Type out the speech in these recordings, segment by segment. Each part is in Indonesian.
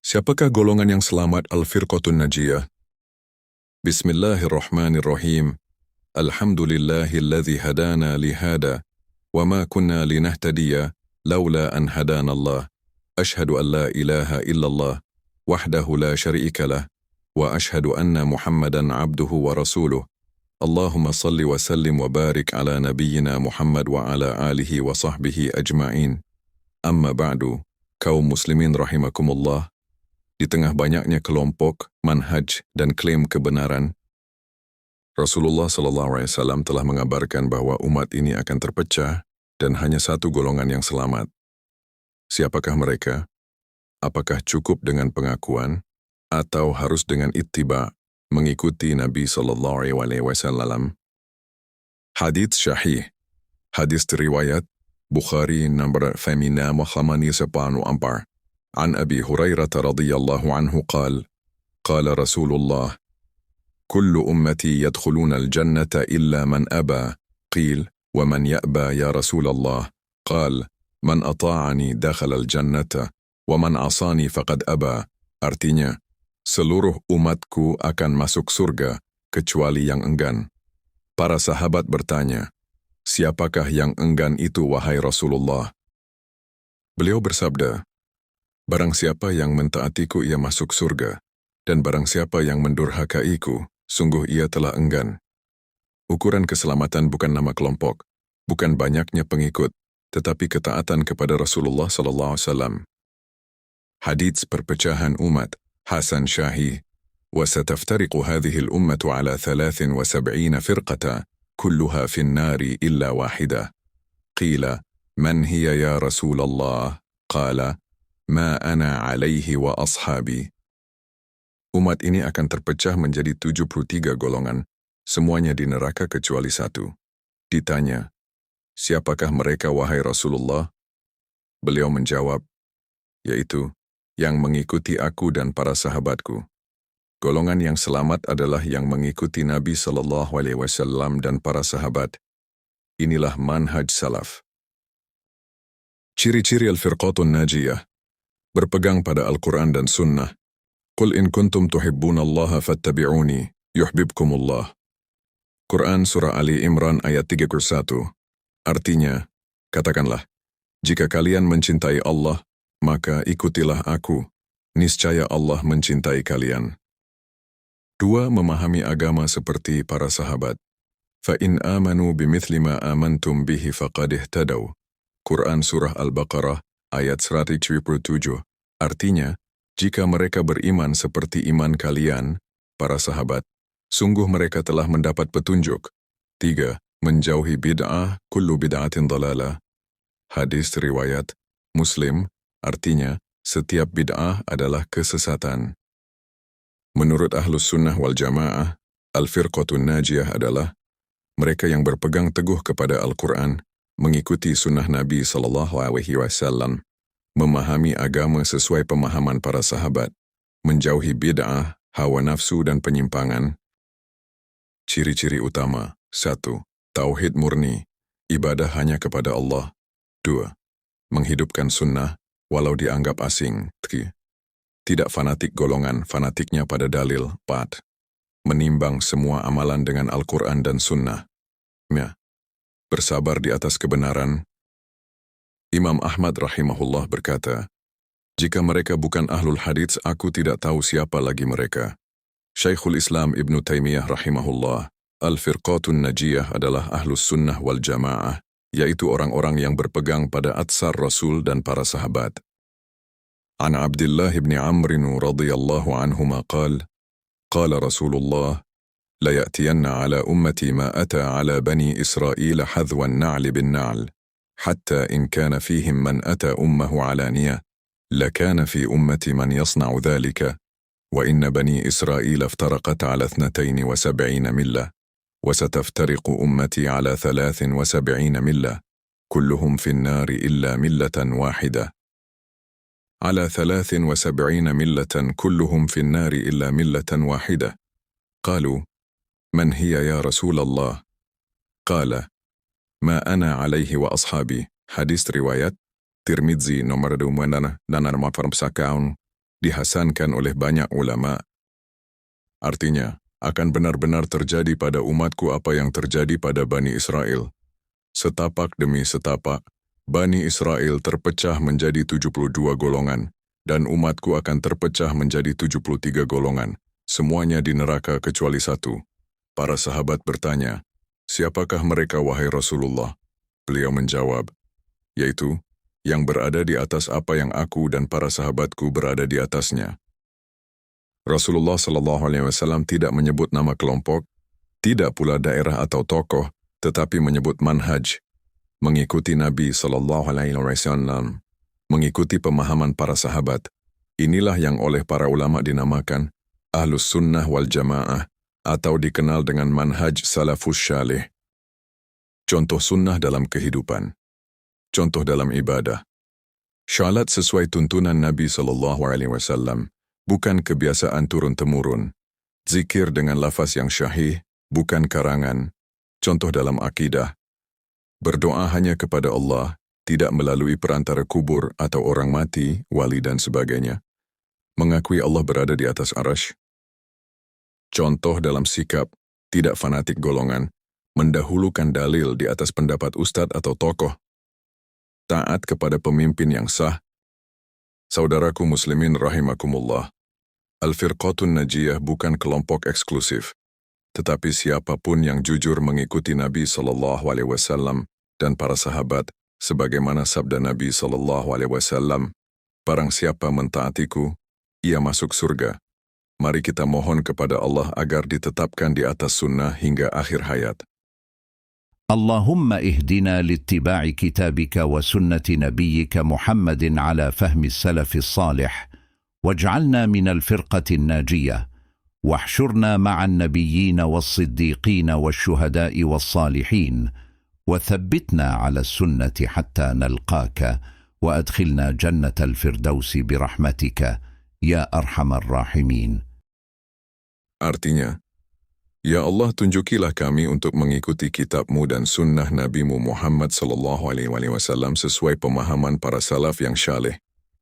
Siapakah golongan yang selamat Al-Firqatun Najiyah? Bismillahirrahmanirrahim. Alhamdulillahilladzi hadana lihada, wa ma kunna linahtadiya, laula an hadana Allah. Ashhadu an la ilaha illallah, wahdahu la syarika lah, wa ashhadu anna Muhammadan abduhu wa rasuluh. Allahumma salli wa sallim wa barik ala nabiyyina Muhammad wa ala alihi wa sahbihi ajma'in. Amma ba'du, kaum muslimin rahimakumullah. Di tengah banyaknya kelompok, manhaj, dan klaim kebenaran, Rasulullah SAW telah mengabarkan bahwa umat ini akan terpecah dan hanya satu golongan yang selamat. Siapakah mereka? Apakah cukup dengan pengakuan atau harus dengan ittiba, mengikuti Nabi SAW? Hadits Syahih. Hadis riwayat Bukhari nomor 584. عن أبي هريرة رضي الله عنه قال قال رسول الله كل أمتي يدخلون الجنة إلا من أبى قيل ومن يأبى يا رسول الله قال من أطاعني دخل الجنة ومن عصاني فقد أبى. Artinya, seluruh umatku akan masuk surga kecuali yang enggan. Para sahabat bertanya, siapakah yang enggan itu wahai Rasulullah? Beliau bersabda, barang siapa yang mentaatiku ia masuk surga, dan barang siapa yang mendurhakaiku, sungguh ia telah enggan. Ukuran keselamatan bukan nama kelompok, bukan banyaknya pengikut, tetapi ketaatan kepada Rasulullah SAW. Hadits perpecahan umat, Hasan Syahih. وستفترق هذه الأمة على 73 فرقة كلها في النار إلا واحدة. قيل من هي يا رسول الله؟ قال ma ana alaihi wa ashabi. Umat ini akan terpecah menjadi 73 golongan, semuanya di neraka kecuali satu. Ditanya, siapakah mereka wahai Rasulullah? Beliau menjawab, yaitu, yang mengikuti aku dan para sahabatku. Golongan yang selamat adalah yang mengikuti Nabi SAW dan para sahabat. Inilah manhaj salaf. Ciri-ciri Al-Firqatun Najiyah. Berpegang pada Al-Quran dan Sunnah. Qul in kuntum tuhibbunallaha fattabi'uni, yuhbibkumullah. Quran Surah Ali Imran ayat 31. Artinya, katakanlah, jika kalian mencintai Allah, maka ikutilah aku, niscaya Allah mencintai kalian. 2. Memahami agama seperti para sahabat. Fa in amanu bimithli ma amantum bihi faqad ihtadaw. Quran Surah Al-Baqarah ayat 177. Artinya, jika mereka beriman seperti iman kalian, para sahabat, sungguh mereka telah mendapat petunjuk. 3. Menjauhi bid'ah, kullu bid'atin dhalalah. Hadis riwayat Muslim, artinya, setiap bid'ah adalah kesesatan. Menurut Ahlus Sunnah wal Jamaah, Al-Firqatun Najiyah adalah mereka yang berpegang teguh kepada Al-Quran, mengikuti sunnah Nabi SAW, memahami agama sesuai pemahaman para sahabat, menjauhi bid'ah, hawa nafsu dan penyimpangan. Ciri-ciri utama. 1. Tauhid murni, ibadah hanya kepada Allah. 2. Menghidupkan sunnah, walau dianggap asing. 3. Tidak fanatik golongan, fanatiknya pada dalil. 4. Menimbang semua amalan dengan Al-Quran dan sunnah. Bersabar di atas kebenaran. Imam Ahmad rahimahullah berkata, jika mereka bukan ahlul hadits, aku tidak tahu siapa lagi mereka. Syekhul Islam Ibn Taymiyah rahimahullah, Al-Firqatun Najiyah adalah ahlus sunnah wal jamaah, yaitu orang-orang yang berpegang pada atsar Rasul dan para sahabat. An Abdullah ibn Amr radhiyallahu anhuma qala Rasulullah, la ya'tiyanna ala ummati ma ata ala bani Israel hadhwan na'li bin na'l. حتى إن كان فيهم من أتى أمه علانية لكان في أمة من يصنع ذلك وإن بني إسرائيل افترقت على 72 ملة وستفترق أمتي على 73 ملة كلهم في النار إلا ملة واحدة على 73 ملة كلهم في النار إلا ملة واحدة قالوا من هي يا رسول الله؟ قال ma ana alaihi wa ashabi. Hadis riwayat Tirmidzi nomor 2 dan nomor 41. dihasankan oleh banyak ulama. Artinya, akan benar-benar terjadi pada umatku apa yang terjadi pada Bani Israel. Setapak demi setapak, Bani Israel terpecah menjadi 72 golongan, dan umatku akan terpecah menjadi 73 golongan, semuanya di neraka kecuali satu. Para sahabat bertanya, "Siapakah mereka wahai Rasulullah?" Beliau menjawab, yaitu, yang berada di atas apa yang aku dan para sahabatku berada di atasnya. Rasulullah SAW tidak menyebut nama kelompok, tidak pula daerah atau tokoh, tetapi menyebut manhaj, mengikuti Nabi SAW, mengikuti pemahaman para sahabat. Inilah yang oleh para ulama dinamakan Ahlus Sunnah wal Jamaah, atau dikenal dengan manhaj salafus syalih. Contoh sunnah dalam kehidupan. Contoh dalam ibadah. Syalat sesuai tuntunan Nabi SAW, bukan kebiasaan turun-temurun. Zikir dengan lafaz yang syahih, bukan karangan. Contoh dalam akidah. Berdoa hanya kepada Allah, tidak melalui perantara kubur atau orang mati, wali dan sebagainya. Mengakui Allah berada di atas arasy. Contoh dalam sikap, tidak fanatik golongan, mendahulukan dalil di atas pendapat ustadz atau tokoh. Taat kepada pemimpin yang sah. Saudaraku muslimin rahimakumullah, Al-Firqatun Najiyah bukan kelompok eksklusif, tetapi siapapun yang jujur mengikuti Nabi SAW dan para sahabat, sebagaimana sabda Nabi SAW, "Barang siapa mentaatiku, ia masuk surga." Mari kita mohon kepada Allah agar ditetapkan di atas sunnah hingga akhir hayat. اللهم اهدنا لاتباع كتابك وسنة نبيك محمد على فهم السلف الصالح، واجعلنا من الفرقة الناجية، واحشرنا مع النبيين والصديقين والشهداء والصالحين، وثبتنا على السنة حتى نلقاك، وأدخلنا جنة الفردوس برحمتك يا أرحم الراحمين. Artinya, Ya Allah, tunjukilah kami untuk mengikuti kitab-Mu dan sunnah Nabi-Mu Muhammad SAW sesuai pemahaman para salaf yang syalih.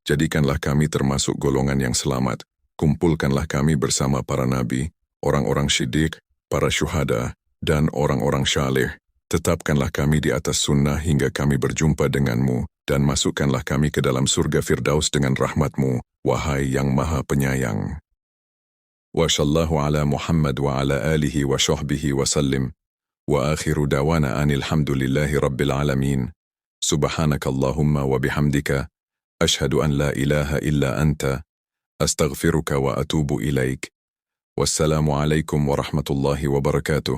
Jadikanlah kami termasuk golongan yang selamat. Kumpulkanlah kami bersama para nabi, orang-orang syidik, para syuhada, dan orang-orang syalih. Tetapkanlah kami di atas sunnah hingga kami berjumpa denganmu, dan masukkanlah kami ke dalam surga Firdaus dengan rahmat-Mu, wahai yang maha penyayang. Wa sallallahu ala Muhammad wa ala alihi wa sahbihi wa sallim. Wa akhiru dawana anil hamdulillahi rabbil alamin. Subhanakallahumma wa bihamdika. Ashhadu an la ilaha illa anta. Astaghfiruka wa atubu ilaik. Wassalamu alaikum warahmatullahi wabarakatuh.